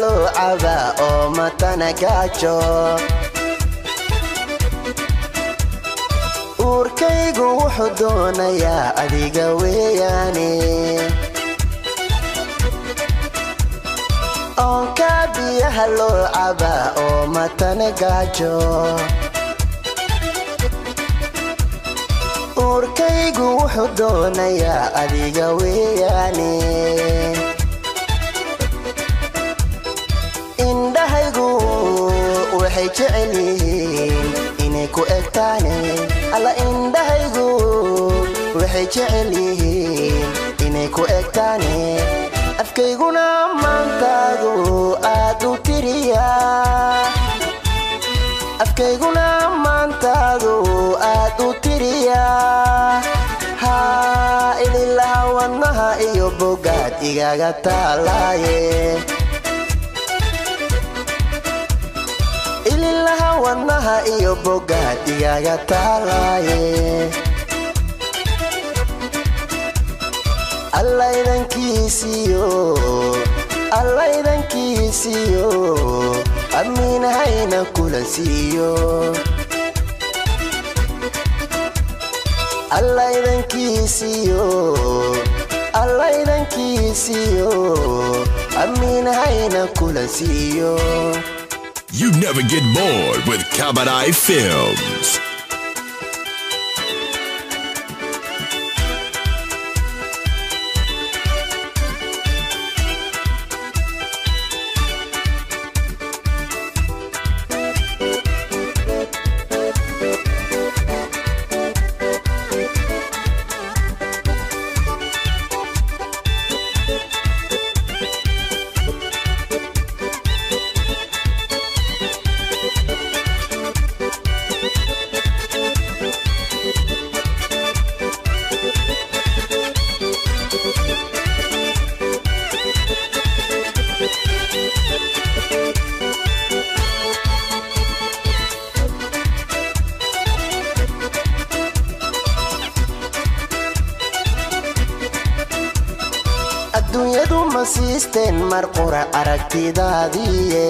loo cabaa oo matana gaajo uurkaygu wuxuu doonayaa adiga weeyaane oonka biyaha loo cabaa oo matana gaajo uurkaygu wuxuu doonayaa adiga weeyaane indhahaygu waxay jecel yihiin inay ku egtaane alla indhahaygu waxay jecel yihiin inay ku egtaane afkayguna maantaadu aad u tiriyaa afkayguna maantaadu aad u tiriyaa haa ililaha wadnaha iyo bogaad igaga taalaaye ililaha wadnaha iyo bogaad igaga taalaaye allaydankiisiyo amiinahayna kula siiyo allaydankiisiyo amiinahayna kula siiyo. You never get bored with Kabadai Films. adduunyadu ma siisteen mar qura aragtidaadiye